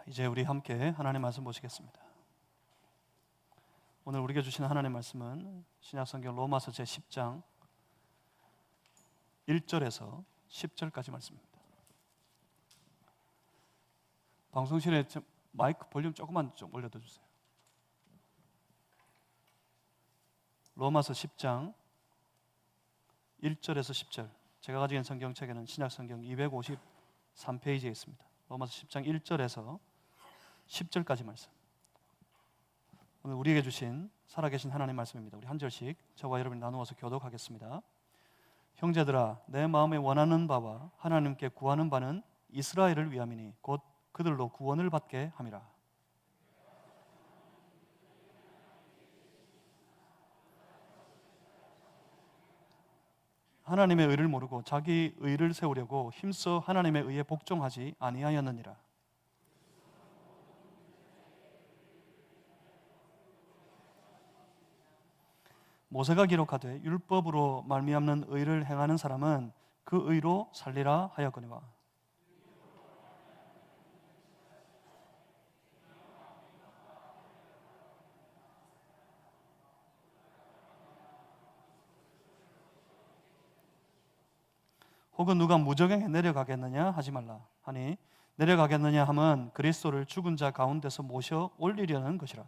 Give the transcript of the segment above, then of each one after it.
이제 우리 함께 하나님의 말씀 보시겠습니다. 오늘 우리에게 주시는 하나님의 말씀은 신약성경 로마서 제10장 1절에서 10절까지 말씀입니다. 방송실에 마이크 볼륨 조금만 좀 올려둬 주세요. 로마서 10장 1절에서 10절, 제가 가지고 있는 성경책에는 신약성경 253페이지에 있습니다. 로마서 10장 1절에서 10절까지 말씀. 오늘 우리에게 주신 살아계신 하나님 말씀입니다. 우리 한 절씩 저와 여러분이 나누어서 교독하겠습니다. 형제들아, 내 마음에 원하는 바와 하나님께 구하는 바는 이스라엘을 위함이니 곧 그들로 구원을 받게 함이라. 하나님의 의를 모르고 자기 의를 세우려고 힘써 하나님의 의에 복종하지 아니하였느니라. 모세가 기록하되 율법으로 말미암는 의를 행하는 사람은 그 의로 살리라 하였거니와. 혹은 누가 무저갱에 내려가겠느냐 하지 말라 하니 내려가겠느냐 함은 그리스도를 죽은 자 가운데서 모셔 올리려는 것이라.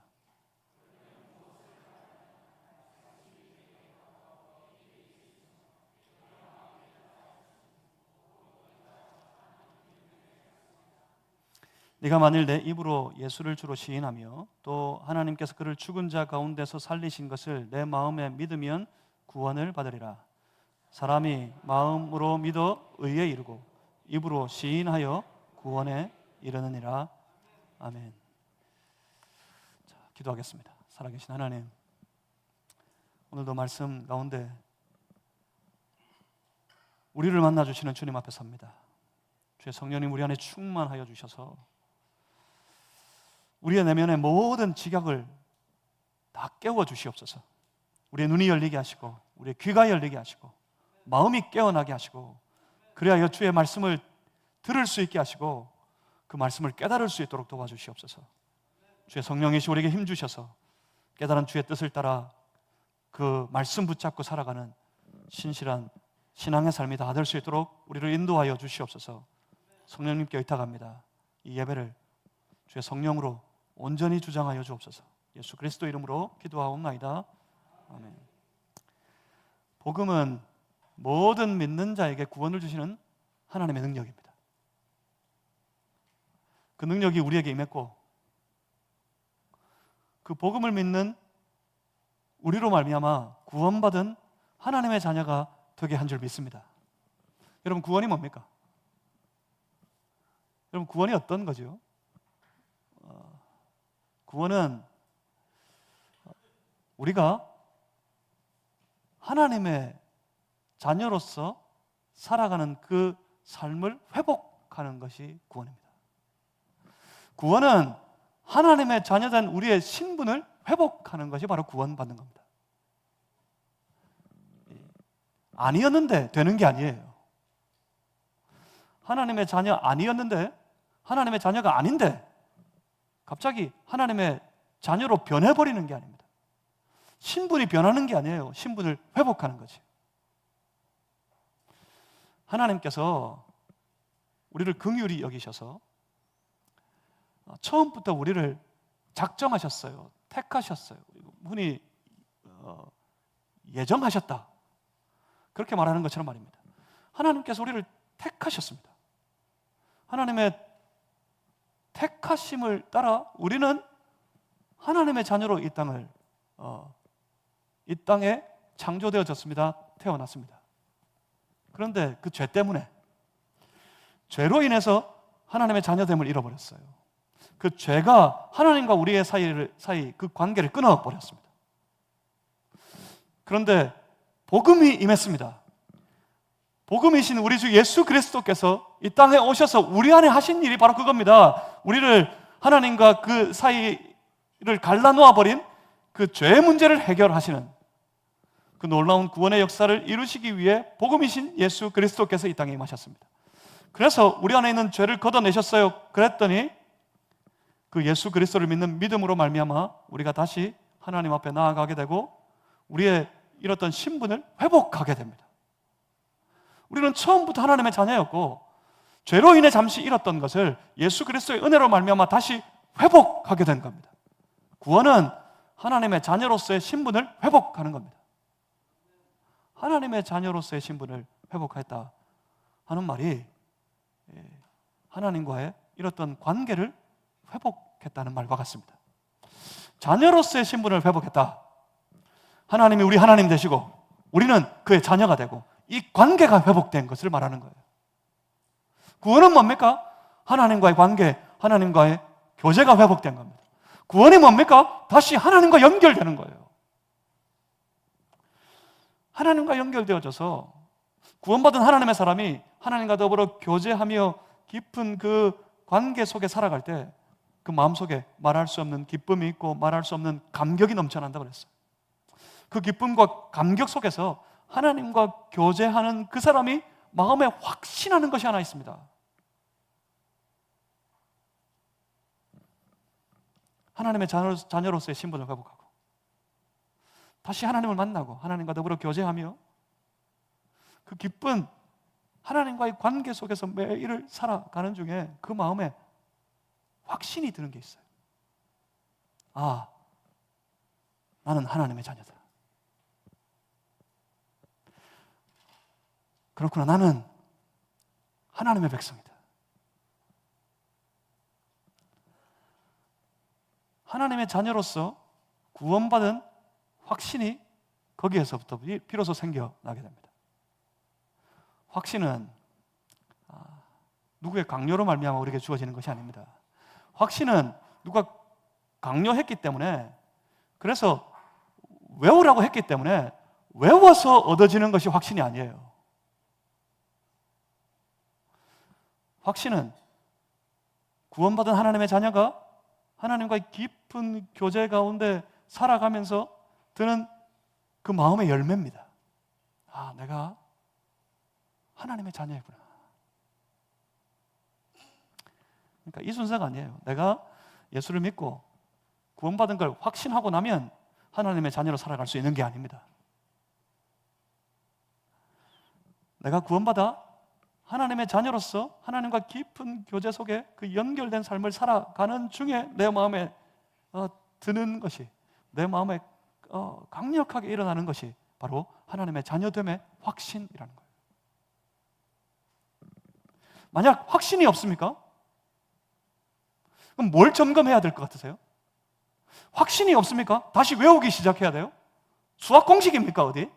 네가 만일 내 입으로 예수를 주로 시인하며 또 하나님께서 그를 죽은 자 가운데서 살리신 것을 내 마음에 믿으면 구원을 받으리라. 사람이 마음으로 믿어 의에 이르고 입으로 시인하여 구원에 이르느니라. 아멘. 자, 기도하겠습니다. 살아계신 하나님, 오늘도 말씀 가운데 우리를 만나주시는 주님 앞에 섭니다. 주의 성령님 우리 안에 충만하여 주셔서 우리의 내면의 모든 지각을 다 깨워 주시옵소서. 우리의 눈이 열리게 하시고 우리의 귀가 열리게 하시고 마음이 깨어나게 하시고 그래야 주의 말씀을 들을 수 있게 하시고 그 말씀을 깨달을 수 있도록 도와주시옵소서. 주의 성령이시 우리에게 힘주셔서 깨달은 주의 뜻을 따라 그 말씀 붙잡고 살아가는 신실한 신앙의 삶이 다 될 수 있도록 우리를 인도하여 주시옵소서. 성령님께 의탁합니다. 이 예배를 주의 성령으로 온전히 주장하여 주옵소서. 예수 그리스도 이름으로 기도하옵나이다. 아멘. 복음은 모든 믿는 자에게 구원을 주시는 하나님의 능력입니다. 그 능력이 우리에게 임했고 그 복음을 믿는 우리로 말미암아 구원받은 하나님의 자녀가 되게 한 줄 믿습니다. 여러분, 구원이 뭡니까? 여러분, 구원이 어떤 거죠? 구원은 우리가 하나님의 자녀로서 살아가는 그 삶을 회복하는 것이 구원입니다. 구원은 하나님의 자녀된 우리의 신분을 회복하는 것이 바로 구원받는 겁니다. 아니었는데 되는 게 아니에요. 하나님의 자녀 아니었는데 하나님의 자녀가 아닌데 갑자기 하나님의 자녀로 변해버리는 게 아닙니다. 신분이 변하는 게 아니에요. 신분을 회복하는 거지. 하나님께서 우리를 긍휼히 여기셔서 처음부터 우리를 작정하셨어요. 택하셨어요. 흔히 예정하셨다, 그렇게 말하는 것처럼 말입니다. 하나님께서 우리를 택하셨습니다. 하나님의 택하심을 따라 우리는 하나님의 자녀로 이 땅에 창조되어졌습니다. 태어났습니다. 그런데 그 죄 때문에, 죄로 인해서 하나님의 자녀됨을 잃어버렸어요. 그 죄가 하나님과 우리의 사이 그 관계를 끊어버렸습니다. 그런데 복음이 임했습니다. 복음이신 우리 주 예수 그리스도께서 이 땅에 오셔서 우리 안에 하신 일이 바로 그겁니다. 우리를 하나님과 그 사이를 갈라놓아버린 그 죄의 문제를 해결하시는 그 놀라운 구원의 역사를 이루시기 위해 복음이신 예수 그리스도께서 이 땅에 임하셨습니다. 그래서 우리 안에 있는 죄를 걷어내셨어요. 그랬더니 그 예수 그리스도를 믿는 믿음으로 말미암아 우리가 다시 하나님 앞에 나아가게 되고 우리의 잃었던 신분을 회복하게 됩니다. 우리는 처음부터 하나님의 자녀였고 죄로 인해 잠시 잃었던 것을 예수 그리스도의 은혜로 말미암아 다시 회복하게 된 겁니다. 구원은 하나님의 자녀로서의 신분을 회복하는 겁니다. 하나님의 자녀로서의 신분을 회복했다 하는 말이 하나님과의 잃었던 관계를 회복했다는 말과 같습니다. 자녀로서의 신분을 회복했다. 하나님이 우리 하나님 되시고 우리는 그의 자녀가 되고 이 관계가 회복된 것을 말하는 거예요. 구원은 뭡니까? 하나님과의 관계, 하나님과의 교제가 회복된 겁니다. 구원이 뭡니까? 다시 하나님과 연결되는 거예요. 하나님과 연결되어져서 구원받은 하나님의 사람이 하나님과 더불어 교제하며 깊은 그 관계 속에 살아갈 때 그 마음속에 말할 수 없는 기쁨이 있고 말할 수 없는 감격이 넘쳐난다고 그랬어요. 그 기쁨과 감격 속에서 하나님과 교제하는 그 사람이 마음에 확신하는 것이 하나 있습니다. 하나님의 자녀로서의 신분을 회복하고 다시 하나님을 만나고 하나님과 더불어 교제하며 그 기쁜 하나님과의 관계 속에서 매일을 살아가는 중에 그 마음에 확신이 드는 게 있어요. 아, 나는 하나님의 자녀다. 그렇구나, 나는 하나님의 백성이다. 하나님의 자녀로서 구원받은 확신이 거기에서부터 비로소 생겨나게 됩니다. 확신은 누구의 강요로 말미암아 우리에게 주어지는 것이 아닙니다. 확신은 누가 강요했기 때문에, 그래서 외우라고 했기 때문에 외워서 얻어지는 것이 확신이 아니에요. 확신은 구원받은 하나님의 자녀가 하나님과의 깊은 교제 가운데 살아가면서 드는 그 마음의 열매입니다. 아, 내가 하나님의 자녀이구나. 그러니까 이 순서가 아니에요. 내가 예수를 믿고 구원받은 걸 확신하고 나면 하나님의 자녀로 살아갈 수 있는 게 아닙니다. 내가 구원받아 하나님의 자녀로서 하나님과 깊은 교제 속에 그 연결된 삶을 살아가는 중에 내 마음에 드는 것이, 내 마음에 강력하게 일어나는 것이 바로 하나님의 자녀됨의 확신이라는 거예요. 만약 확신이 없습니까? 그럼 뭘 점검해야 될 것 같으세요? 확신이 없습니까? 다시 외우기 시작해야 돼요? 수학 공식입니까, 어디?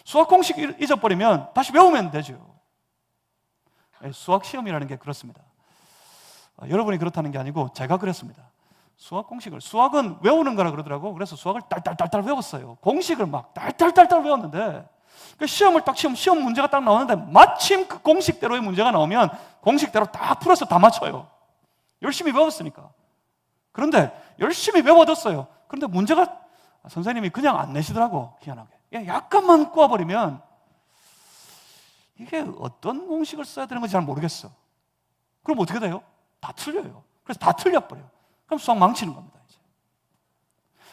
수학 공식 잊어버리면 다시 외우면 되죠. 수학 시험이라는 게 그렇습니다. 여러분이 그렇다는 게 아니고 제가 그랬습니다. 수학은 외우는 거라 그러더라고. 그래서 수학을 딸딸딸딸 외웠어요. 공식을 막 딸딸딸딸 외웠는데 시험 문제가 딱 나오는데 마침 그 공식대로의 문제가 나오면 공식대로 딱 풀어서 다 맞춰요. 열심히 외웠으니까. 그런데 열심히 외워뒀어요. 그런데 문제가 선생님이 그냥 안 내시더라고, 희한하게. 약간만 꼬아버리면 이게 어떤 공식을 써야 되는 건지 잘 모르겠어. 그럼 어떻게 돼요? 다 틀려요. 그래서 다 틀려버려요. 그럼 수학 망치는 겁니다, 이제.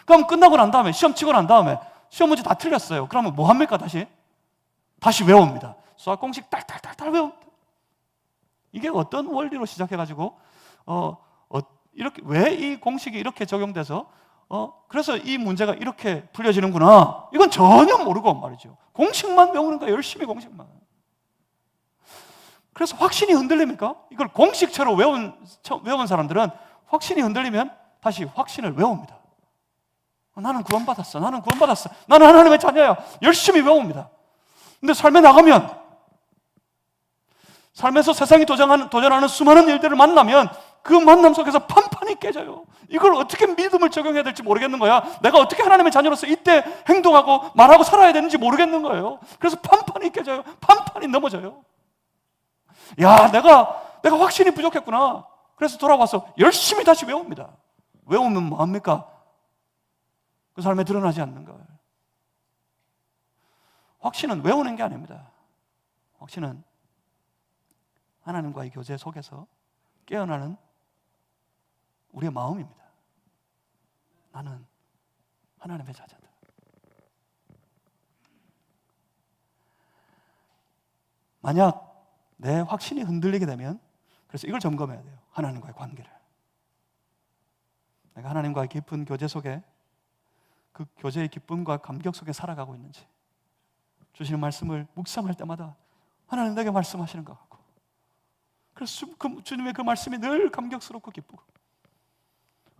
그럼 끝나고 난 다음에, 시험 치고 난 다음에 시험 문제 다 틀렸어요. 그러면 뭐 합니까, 다시 외웁니다. 수학 공식 딸딸딸딸 외웁니다. 이게 어떤 원리로 시작해가지고 이렇게 왜 이 공식이 이렇게 적용돼서 그래서 이 문제가 이렇게 풀려지는구나, 이건 전혀 모르고 말이죠. 공식만 외우는 거야, 열심히 공식만. 그래서 확신이 흔들립니까? 이걸 공식처럼 외운 사람들은 확신이 흔들리면 다시 확신을 외웁니다. 나는 구원받았어. 나는 하나님의 자녀야. 열심히 외웁니다. 근데 삶에 나가면, 삶에서 세상이 도전하는 수많은 일들을 만나면 그 만남 속에서 판판이 깨져요. 이걸 어떻게 믿음을 적용해야 될지 모르겠는 거야. 내가 어떻게 하나님의 자녀로서 이때 행동하고 말하고 살아야 되는지 모르겠는 거예요. 그래서 판판이 깨져요. 판판이 넘어져요. 야, 내가 확신이 부족했구나. 그래서 돌아와서 열심히 다시 외웁니다. 외우면 뭐합니까? 그 삶에 드러나지 않는 거예요. 확신은 외우는 게 아닙니다. 확신은 하나님과의 교제 속에서 깨어나는 우리의 마음입니다. 나는 하나님의 자녀다. 만약 내 확신이 흔들리게 되면, 그래서 이걸 점검해야 돼요. 하나님과의 관계를. 내가 하나님과의 깊은 교제 속에, 그 교제의 기쁨과 감격 속에 살아가고 있는지, 주시는 말씀을 묵상할 때마다 하나님 내게 말씀하시는 것 같고, 그래서 주님의 그 말씀이 늘 감격스럽고 기쁘고,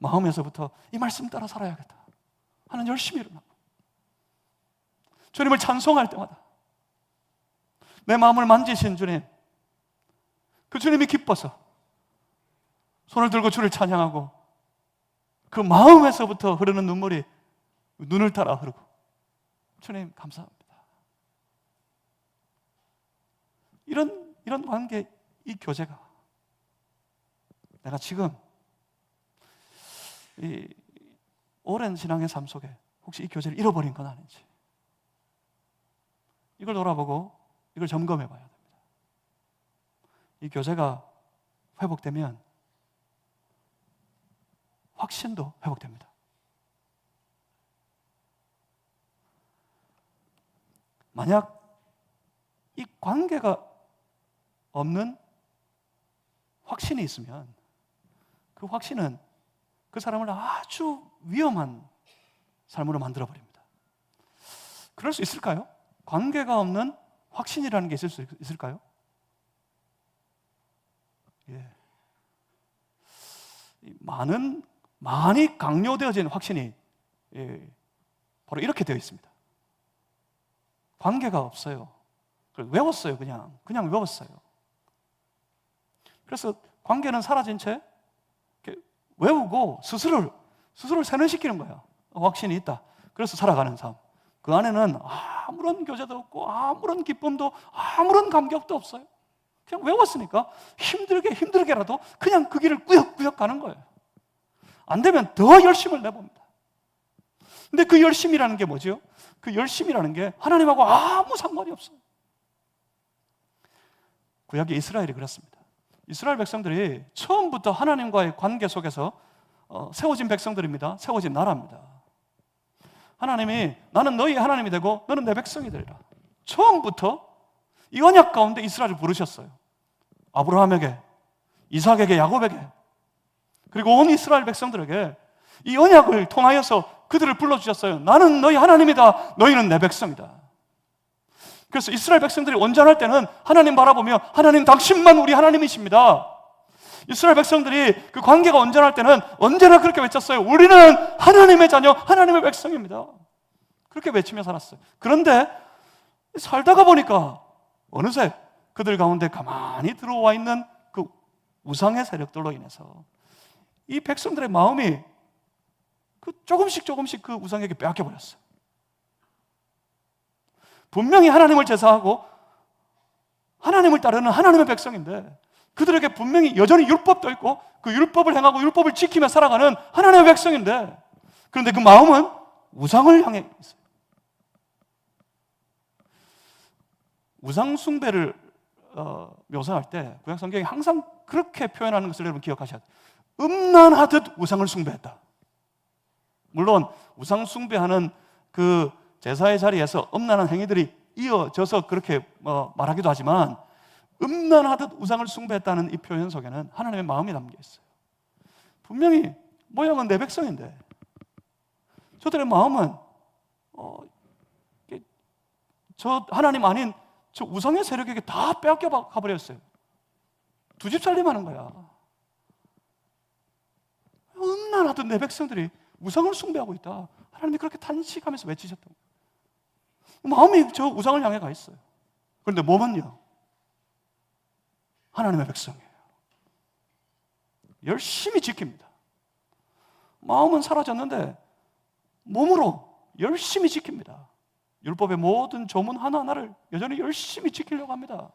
마음에서부터 이 말씀 따라 살아야겠다 하는 열심히 일어나고, 주님을 찬송할 때마다 내 마음을 만지신 주님, 그 주님이 기뻐서 손을 들고 주를 찬양하고, 그 마음에서부터 흐르는 눈물이 눈을 따라 흐르고, 주님 감사합니다. 이런 관계, 이 교제가 내가 지금 이 오랜 신앙의 삶 속에 혹시 이 교제를 잃어버린 건 아닌지, 이걸 돌아보고 이걸 점검해 봐야 됩니다. 이 교제가 회복되면 확신도 회복됩니다. 만약 이 관계가 없는 확신이 있으면, 그 확신은 그 사람을 아주 위험한 삶으로 만들어버립니다. 그럴 수 있을까요? 관계가 없는 확신이라는 게 있을 수 있을까요? 예. 많이 강요되어진 확신이, 바로 이렇게 되어 있습니다. 관계가 없어요. 외웠어요. 그냥 외웠어요. 그래서 관계는 사라진 채 외우고 스스로를 세뇌시키는 거예요. 확신이 있다. 그래서 살아가는 삶. 그 안에는 아무런 교제도 없고, 아무런 기쁨도, 아무런 감격도 없어요. 그냥 외웠으니까 힘들게라도 그냥 그 길을 꾸역꾸역 가는 거예요. 안 되면 더 열심을 내봅니다. 근데 그 열심이라는 게 뭐죠? 그 열심이라는 게 하나님하고 아무 상관이 없어요. 구약의 이스라엘이 그렇습니다. 이스라엘 백성들이 처음부터 하나님과의 관계 속에서 세워진 백성들입니다. 세워진 나라입니다. 하나님이 나는 너희 하나님이 되고 너는 내 백성이 되리라. 처음부터 이 언약 가운데 이스라엘을 부르셨어요. 아브라함에게, 이삭에게, 야곱에게, 그리고 온 이스라엘 백성들에게 이 언약을 통하여서 그들을 불러주셨어요. 나는 너희 하나님이다. 너희는 내 백성이다. 그래서 이스라엘 백성들이 온전할 때는 하나님 바라보며 하나님 당신만 우리 하나님이십니다. 이스라엘 백성들이 그 관계가 온전할 때는 언제나 그렇게 외쳤어요. 우리는 하나님의 자녀, 하나님의 백성입니다. 그렇게 외치며 살았어요. 그런데 살다가 보니까 어느새 그들 가운데 가만히 들어와 있는 그 우상의 세력들로 인해서 이 백성들의 마음이 조금씩 그 우상에게 빼앗겨버렸어요. 분명히 하나님을 제사하고 하나님을 따르는 하나님의 백성인데, 그들에게 분명히 여전히 율법도 있고 그 율법을 행하고 율법을 지키며 살아가는 하나님의 백성인데, 그런데 그 마음은 우상을 향해 있어요. 우상 숭배를 묘사할 때 구약 성경이 항상 그렇게 표현하는 것을 여러분 기억하셔야 돼요. 음란하듯 우상을 숭배했다. 물론 우상 숭배하는 그 제사의 자리에서 음란한 행위들이 이어져서 그렇게 말하기도 하지만, 음란하듯 우상을 숭배했다는 이 표현 속에는 하나님의 마음이 담겨 있어요. 분명히 모양은 내 백성인데 저들의 마음은 저 하나님 아닌 저 우상의 세력에게 다 빼앗겨 가버렸어요. 두 집 살림하는 거야. 음란하듯 내 백성들이 우상을 숭배하고 있다. 하나님이 그렇게 탄식하면서 외치셨다고. 마음이 저 우상을 향해 가 있어요. 그런데 몸은요, 하나님의 백성이에요. 열심히 지킵니다. 마음은 사라졌는데 몸으로 열심히 지킵니다. 율법의 모든 조문 하나하나를 여전히 열심히 지키려고 합니다.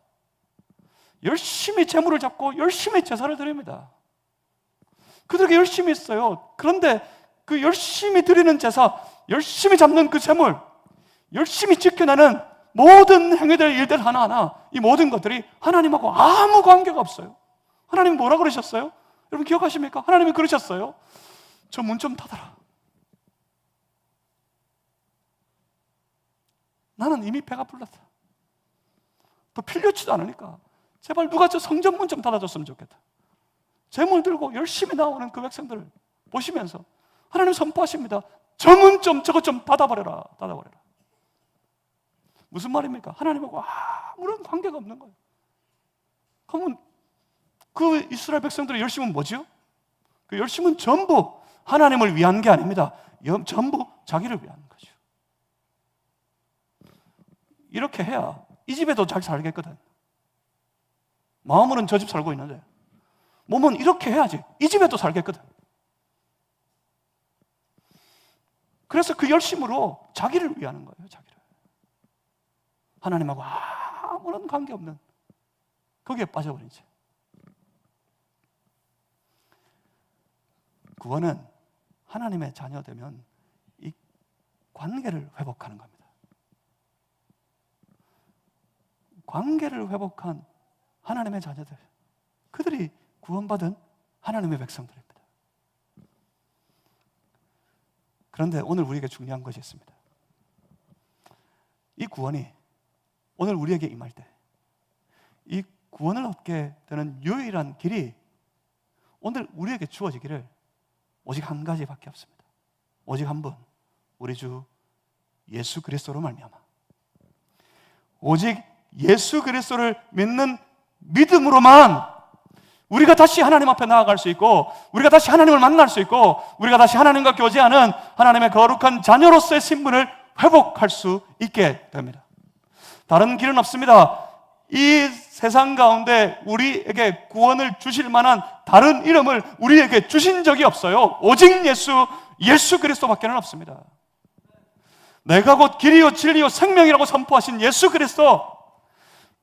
열심히 제물을 잡고 열심히 제사를 드립니다. 그들에게 열심히 했어요. 그런데 그 열심히 드리는 제사, 열심히 잡는 그 제물, 열심히 지켜내는 모든 행위들, 일들 하나하나, 이 모든 것들이 하나님하고 아무 관계가 없어요. 하나님 뭐라 그러셨어요? 여러분 기억하십니까? 하나님이 그러셨어요. 저 문 좀 닫아라. 나는 이미 배가 불렀다. 더 필요치도 않으니까 제발 누가 저 성전 문 좀 닫아줬으면 좋겠다. 재물 들고 열심히 나오는 그 백성들을 보시면서 하나님 선포하십니다. 저 문 좀, 저것 좀 닫아버려라. 닫아버려라. 무슨 말입니까? 하나님하고 아무런 관계가 없는 거예요. 그러면 그 이스라엘 백성들의 열심은 뭐죠? 그 열심은 전부 하나님을 위한 게 아닙니다. 전부 자기를 위한 거죠. 이렇게 해야 이 집에도 잘 살겠거든. 마음으로는 저 집 살고 있는데 몸은 이렇게 해야지 이 집에도 살겠거든. 그래서 그 열심으로 자기를 위하는 거예요. 자기를. 하나님하고 아무런 관계없는 거기에 빠져버린 채. 구원은 하나님의 자녀되면 이 관계를 회복하는 겁니다. 관계를 회복한 하나님의 자녀들, 그들이 구원받은 하나님의 백성들입니다. 그런데 오늘 우리에게 중요한 것이 있습니다. 이 구원이 오늘 우리에게 임할 때 이 구원을 얻게 되는 유일한 길이 오늘 우리에게 주어지기를 오직 한 가지밖에 없습니다. 오직 한 분, 우리 주 예수 그리스도로 말미암아 오직 예수 그리스도를 믿는 믿음으로만 우리가 다시 하나님 앞에 나아갈 수 있고 우리가 다시 하나님을 만날 수 있고 우리가 다시 하나님과 교제하는 하나님의 거룩한 자녀로서의 신분을 회복할 수 있게 됩니다. 다른 길은 없습니다. 이 세상 가운데 우리에게 구원을 주실 만한 다른 이름을 우리에게 주신 적이 없어요. 오직 예수 그리스도밖에는 없습니다. 내가 곧 길이요 진리요 생명이라고 선포하신 예수 그리스도,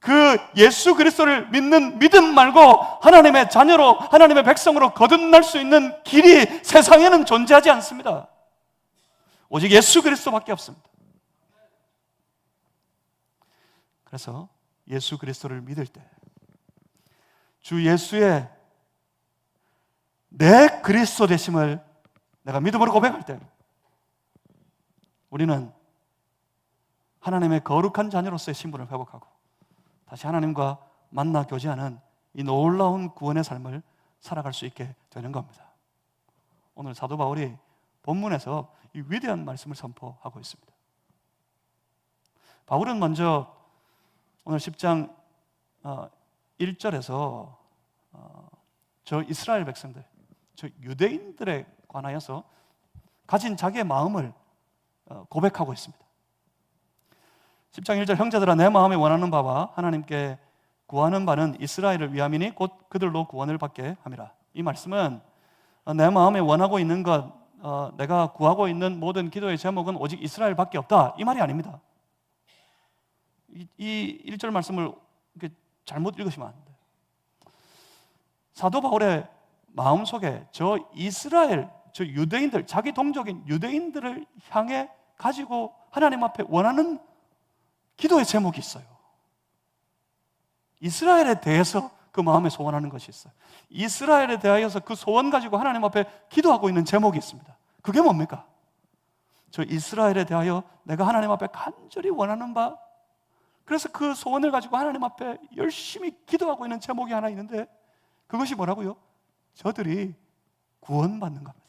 그 예수 그리스도를 믿는 믿음 말고 하나님의 자녀로 하나님의 백성으로 거듭날 수 있는 길이 세상에는 존재하지 않습니다. 오직 예수 그리스도밖에 없습니다. 그래서 예수 그리스도를 믿을 때 주 예수의 내 그리스도 되심을 내가 믿음으로 고백할 때 우리는 하나님의 거룩한 자녀로서의 신분을 회복하고 다시 하나님과 만나 교제하는 이 놀라운 구원의 삶을 살아갈 수 있게 되는 겁니다. 오늘 사도 바울이 본문에서 이 위대한 말씀을 선포하고 있습니다. 바울은 먼저 오늘 10장 1절에서 저 이스라엘 백성들, 저 유대인들에 관하여서 가진 자기의 마음을 고백하고 있습니다. 10장 1절 형제들아 내 마음에 원하는 바와 하나님께 구하는 바는 이스라엘을 위함이니 곧 그들로 구원을 받게 함이라. 이 말씀은 내 마음에 원하고 있는 것, 내가 구하고 있는 모든 기도의 제목은 오직 이스라엘밖에 없다, 이 말이 아닙니다. 이 1절 말씀을 이렇게 잘못 읽으시면 안 돼요. 사도 바울의 마음속에 저 이스라엘, 저 유대인들, 자기 동족인 유대인들을 향해 가지고 하나님 앞에 원하는 기도의 제목이 있어요. 이스라엘에 대해서 그 마음에 소원하는 것이 있어요. 이스라엘에 대하여서 그 소원 가지고 하나님 앞에 기도하고 있는 제목이 있습니다. 그게 뭡니까? 저 이스라엘에 대하여 내가 하나님 앞에 간절히 원하는 바, 그래서 그 소원을 가지고 하나님 앞에 열심히 기도하고 있는 제목이 하나 있는데 그것이 뭐라고요? 저들이 구원받는 겁니다.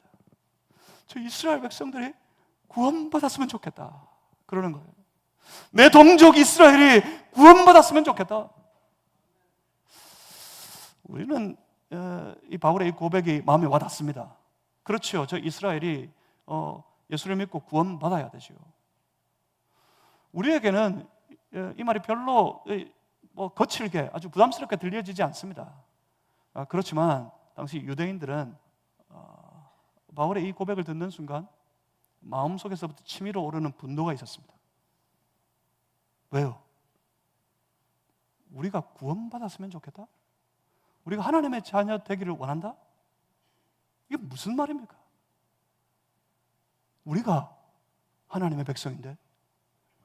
저 이스라엘 백성들이 구원받았으면 좋겠다, 그러는 거예요. 내 동족 이스라엘이 구원받았으면 좋겠다. 우리는 이 바울의 이 고백이 마음에 와닿습니다. 그렇죠. 저 이스라엘이 예수를 믿고 구원받아야 되죠. 우리에게는 이 말이 별로 거칠게 아주 부담스럽게 들려지지 않습니다. 그렇지만 당시 유대인들은 바울의 이 고백을 듣는 순간 마음속에서부터 치밀어 오르는 분노가 있었습니다. 왜요? 우리가 구원받았으면 좋겠다? 우리가 하나님의 자녀 되기를 원한다? 이게 무슨 말입니까? 우리가 하나님의 백성인데,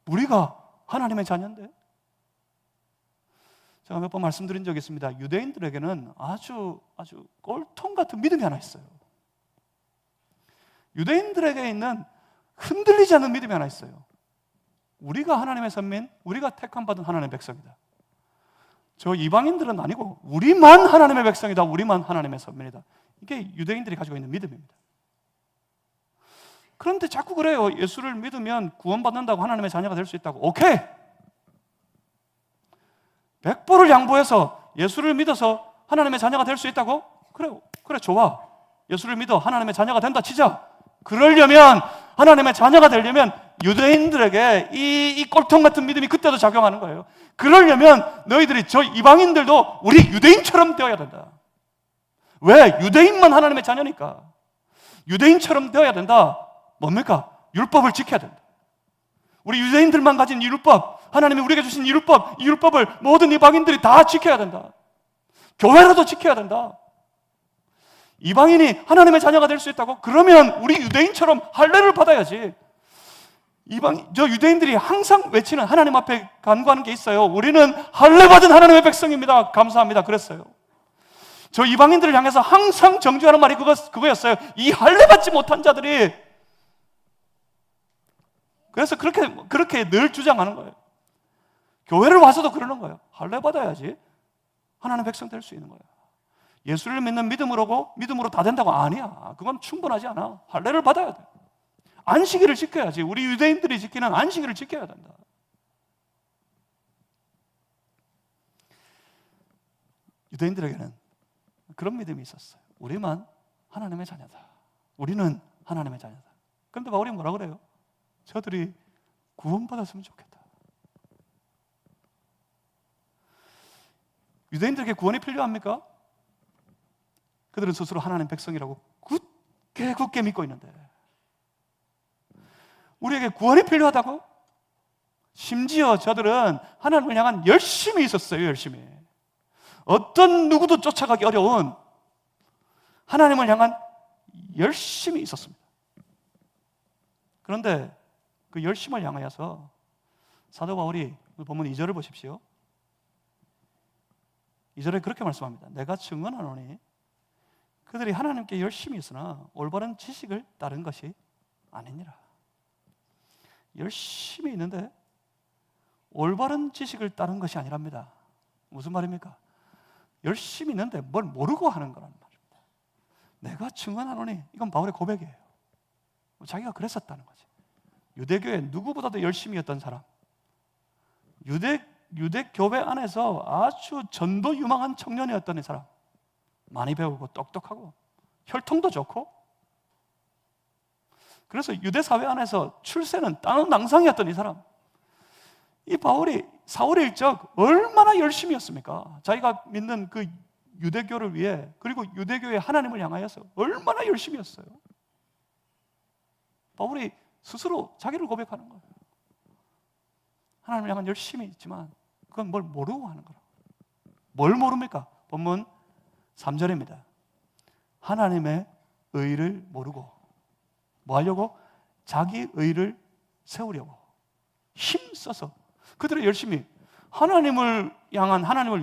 우리가 하나님의 자녀인데, 제가 몇 번 말씀드린 적이 있습니다. 유대인들에게는 아주 꼴통 같은 믿음이 하나 있어요. 유대인들에게 있는 흔들리지 않는 믿음이 하나 있어요. 우리가 하나님의 선민, 우리가 택함받은 하나님의 백성이다. 저 이방인들은 아니고 우리만 하나님의 백성이다. 우리만 하나님의 선민이다. 이게 유대인들이 가지고 있는 믿음입니다. 그런데 자꾸 그래요. 예수를 믿으면 구원받는다고, 하나님의 자녀가 될 수 있다고. 오케이! 100%를 양보해서 예수를 믿어서 하나님의 자녀가 될 수 있다고? 그래, 좋아. 예수를 믿어 하나님의 자녀가 된다 치자. 그러려면, 하나님의 자녀가 되려면 유대인들에게 이 꼴통 같은 믿음이 그때도 작용하는 거예요. 그러려면 너희들이, 저 이방인들도 우리 유대인처럼 되어야 된다. 왜? 유대인만 하나님의 자녀니까. 유대인처럼 되어야 된다. 뭡니까? 율법을 지켜야 된다. 우리 유대인들만 가진 이 율법, 하나님이 우리에게 주신 이 율법을 모든 이방인들이 다 지켜야 된다. 교회라도 지켜야 된다. 이방인이 하나님의 자녀가 될 수 있다고? 그러면 우리 유대인처럼 할례를 받아야지. 저 유대인들이 항상 외치는, 하나님 앞에 간구하는 게 있어요. 우리는 할례 받은 하나님의 백성입니다. 감사합니다. 그랬어요. 저 이방인들을 향해서 항상 정죄하는 말이 그거였어요. 이 할례 받지 못한 자들이. 그래서 그렇게 늘 주장하는 거예요. 교회를 와서도 그러는 거예요. 할례 받아야지 하나님의 백성 될 수 있는 거예요. 예수를 믿는 믿음으로 다 된다고? 아니야. 그건 충분하지 않아. 할례를 받아야 돼. 안식일을 지켜야지. 우리 유대인들이 지키는 안식일을 지켜야 된다. 유대인들에게는 그런 믿음이 있었어요. 우리만 하나님의 자녀다. 우리는 하나님의 자녀다. 그런데 바울이 뭐라 그래요? 저들이 구원받았으면 좋겠다. 유대인들에게 구원이 필요합니까? 그들은 스스로 하나님 백성이라고 굳게 믿고 있는데, 우리에게 구원이 필요하다고? 심지어 저들은 하나님을 향한 열심이 있었어요. 열심히. 어떤 누구도 쫓아가기 어려운 하나님을 향한 열심이 있었습니다. 그런데 그 열심을 향하여서 사도 바울이 본문 2절을 보십시오. 2절에 그렇게 말씀합니다. 내가 증언하노니 그들이 하나님께 열심히 있으나 올바른 지식을 따른 것이 아니니라. 열심히 있는데 올바른 지식을 따른 것이 아니랍니다. 무슨 말입니까? 열심히 있는데 뭘 모르고 하는 거란 말입니다. 내가 증언하노니, 이건 바울의 고백이에요. 자기가 그랬었다는 거지. 유대교회 누구보다도 열심히 했던 사람, 유대교회 안에서 아주 전도 유망한 청년이었던 이 사람, 많이 배우고 똑똑하고 혈통도 좋고, 그래서 유대 사회 안에서 출세는 따놓은 낭상이었던 이 사람, 이 사울의 일적 얼마나 열심히 했습니까? 자기가 믿는 그 유대교를 위해, 그리고 유대교의 하나님을 향하여서 얼마나 열심히 했어요. 바울이 스스로 자기를 고백하는 거예요. 하나님을 향한 열심히 있지만 그건 뭘 모르고 하는 거라고. 뭘 모릅니까? 본문 3절입니다. 하나님의 의를 모르고 뭐 하려고? 자기 의를 세우려고 힘써서, 그들의 열심이 하나님을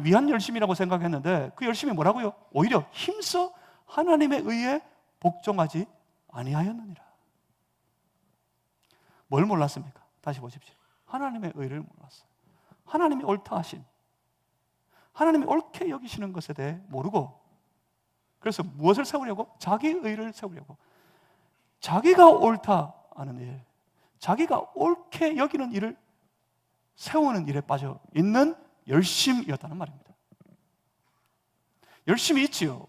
위한 열심이라고 생각했는데 그 열심이 뭐라고요? 오히려 힘써 하나님의 의에 복종하지 아니하였느니라. 뭘 몰랐습니까? 다시 보십시오. 하나님의 의를 몰랐어요. 하나님이 옳다 하신, 하나님이 옳게 여기시는 것에 대해 모르고, 그래서 무엇을 세우려고? 자기 의를 세우려고, 자기가 옳다 하는 일, 자기가 옳게 여기는 일을 세우는 일에 빠져 있는 열심이었다는 말입니다. 열심이 있지요.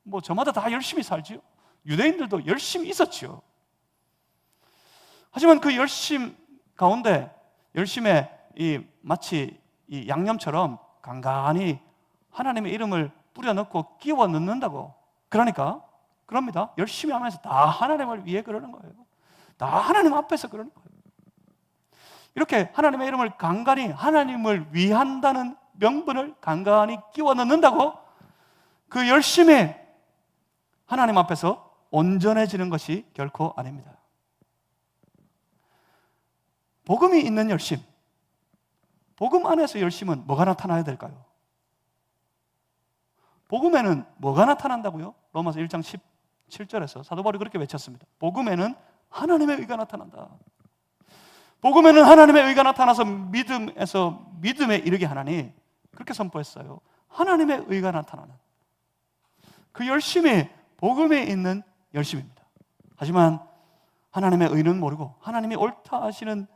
뭐 저마다 다 열심히 살지요. 유대인들도 열심히 있었지요. 하지만 그 열심 가운데, 열심에 마치 이 양념처럼 간간히 하나님의 이름을 뿌려 넣고 끼워 넣는다고. 그럽니다. 열심히 하면서 다 하나님을 위해 그러는 거예요. 다 하나님 앞에서 그러는 거예요. 이렇게 하나님의 이름을 간간히, 하나님을 위한다는 명분을 간간히 끼워 넣는다고 그 열심히 하나님 앞에서 온전해지는 것이 결코 아닙니다. 복음이 있는 열심, 복음 안에서 열심은 뭐가 나타나야 될까요? 복음에는 뭐가 나타난다고요? 로마서 1장 17절에서 사도 바울이 그렇게 외쳤습니다. 복음에는 하나님의 의가 나타난다. 복음에는 하나님의 의가 나타나서 믿음에서 믿음에 이르게 하나니, 그렇게 선포했어요. 하나님의 의가 나타나는 그 열심이 복음에 있는 열심입니다. 하지만 하나님의 의는 모르고 하나님이 옳다 하시는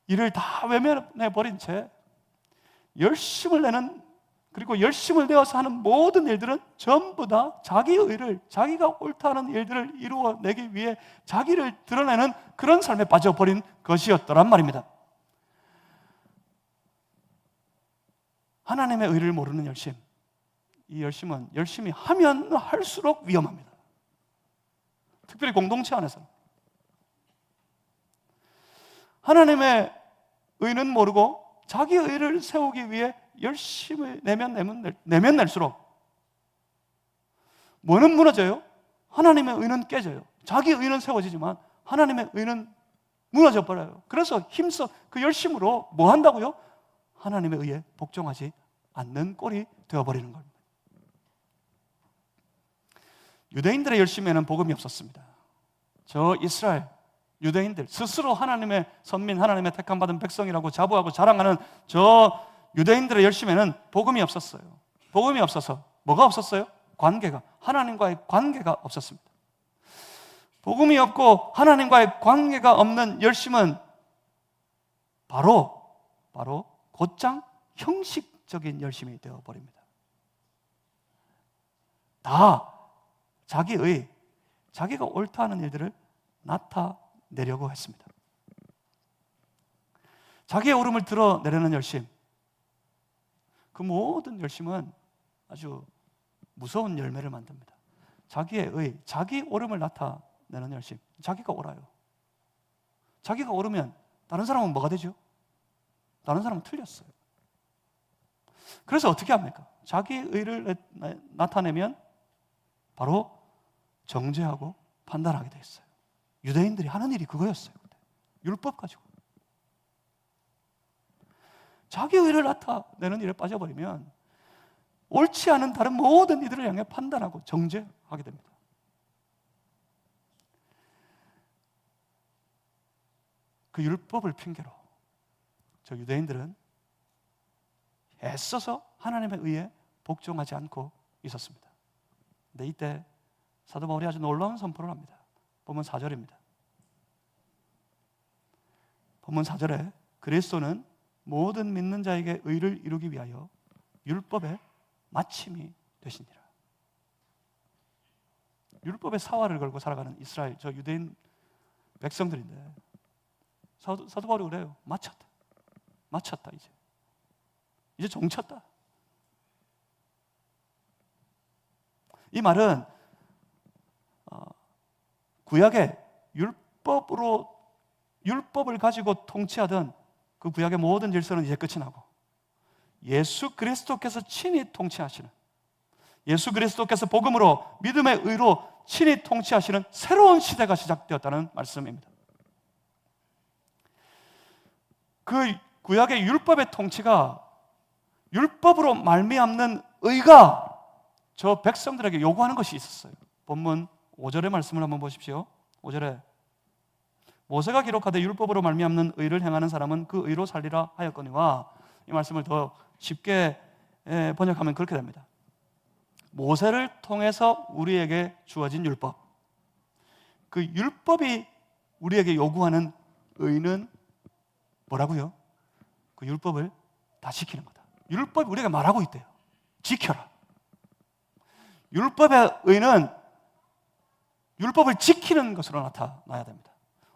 일을 다 외면해버린 채 열심을 내는, 그리고 열심을 내어서 하는 모든 일들은 전부 다 자기 의를, 자기가 옳다 하는 일들을 이루어내기 위해 자기를 드러내는 그런 삶에 빠져버린 것이었더란 말입니다. 하나님의 의를 모르는 열심, 이 열심은 열심히 하면 할수록 위험합니다. 특별히 공동체 안에서는. 하나님의 의는 모르고 자기 의를 세우기 위해 열심히 내면 낼수록 뭐는 무너져요? 하나님의 의는 깨져요. 자기 의는 세워지지만 하나님의 의는 무너져 버려요. 그래서 힘써 그 열심으로 뭐 한다고요? 하나님의 의에 복종하지 않는 꼴이 되어버리는 겁니다. 유대인들의 열심에는 복음이 없었습니다. 저 이스라엘 유대인들 스스로 하나님의 선민, 하나님의 택함 받은 백성이라고 자부하고 자랑하는 저 유대인들의 열심에는 복음이 없었어요. 복음이 없어서 뭐가 없었어요? 관계가, 하나님과의 관계가 없었습니다. 복음이 없고 하나님과의 관계가 없는 열심은 바로 곧장 형식적인 열심이 되어버립니다. 다 자기의, 자기가 옳다 하는 일들을 나타내려고 했습니다. 자기의 옳음을 드러내려는 열심, 그 모든 열심은 아주 무서운 열매를 만듭니다. 자기의 의, 자기 옳음을 나타내는 열심, 자기가 옳아요. 자기가 옳으면 다른 사람은 뭐가 되죠? 다른 사람은 틀렸어요. 그래서 어떻게 합니까? 자기의 의를 나타내면 바로 정죄하고 판단하게 돼 있어요. 유대인들이 하는 일이 그거였어요. 율법 가지고 자기 의를 나타내는 일에 빠져버리면 옳지 않은 다른 모든 이들을 향해 판단하고 정죄하게 됩니다. 그 율법을 핑계로 저 유대인들은 애써서 하나님의 의에 복종하지 않고 있었습니다. 근데 이때 사도 바울이 아주 놀라운 선포를 합니다. 본문 4절입니다. 본문 4절에 그리스도는 모든 믿는 자에게 의를 이루기 위하여 율법의 마침이 되시니라. 율법의 사활을 걸고 살아가는 이스라엘, 저 유대인 백성들인데 사도 바울이 그래요. 마쳤다 이제 종쳤다. 이 말은 구약의 율법을 가지고 통치하던 그 구약의 모든 질서는 이제 끝이 나고 예수 그리스도께서 친히 통치하시는, 예수 그리스도께서 복음으로 믿음의 의로 친히 통치하시는 새로운 시대가 시작되었다는 말씀입니다. 그 구약의 율법의 통치가 율법으로 말미암는 의가 저 백성들에게 요구하는 것이 있었어요. 본문 5절의 말씀을 한번 보십시오. 5절에 모세가 기록하되 율법으로 말미암는 의를 행하는 사람은 그 의로 살리라 하였거니와, 이 말씀을 더 쉽게 번역하면 그렇게 됩니다. 모세를 통해서 우리에게 주어진 율법, 그 율법이 우리에게 요구하는 의는 뭐라고요? 그 율법을 다 지키는 거다. 율법이 우리에게 말하고 있대요. 지켜라. 율법의 의는 율법을 지키는 것으로 나타나야 됩니다.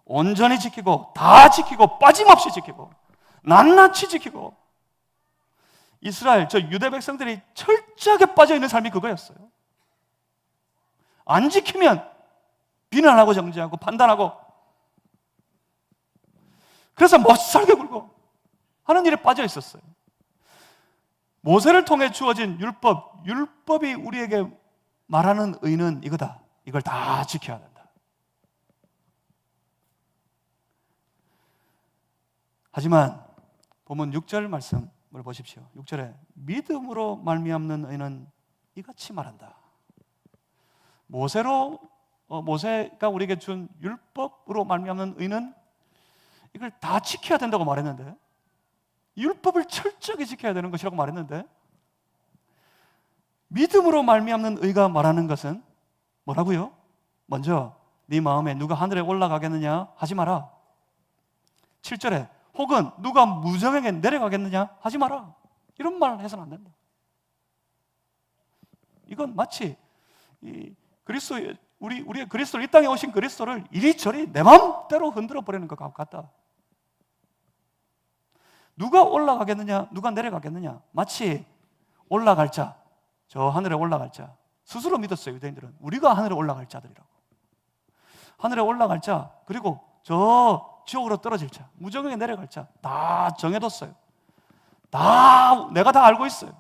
온전히 지키고, 다 지키고, 빠짐없이 지키고, 낱낱이 지키고. 이스라엘, 저 유대 백성들이 철저하게 빠져있는 삶이 그거였어요. 안 지키면 비난하고 정죄하고 판단하고, 그래서 못살게 굴고 하는 일에 빠져 있었어요. 모세를 통해 주어진 율법이 우리에게 말하는 의는 이거다. 이걸 다 지켜야 된다. 하지만 보면 6절 말씀을 보십시오. 6절에 믿음으로 말미암는 의는 이같이 말한다. 모세가 우리에게 준 율법으로 말미암는 의는 이걸 다 지켜야 된다고 말했는데, 율법을 철저하게 지켜야 되는 것이라고 말했는데, 믿음으로 말미암는 의가 말하는 것은 뭐라고요? 먼저 네 마음에 누가 하늘에 올라가겠느냐 하지 마라. 7절에 혹은 누가 무정에게 내려가겠느냐 하지 마라. 이런 말을 해서는 안 된다. 이건 마치 우리의 그리스도를, 이 땅에 오신 그리스도를 이리저리 내 마음대로 흔들어 버리는 것과 같다. 누가 올라가겠느냐, 누가 내려가겠느냐. 마치 올라갈 자, 저 하늘에 올라갈 자, 스스로 믿었어요. 유대인들은 우리가 하늘에 올라갈 자들이라고. 하늘에 올라갈 자, 그리고 저 지옥으로 떨어질 자, 무정에 내려갈 자 다 정해뒀어요. 내가 다 알고 있어요.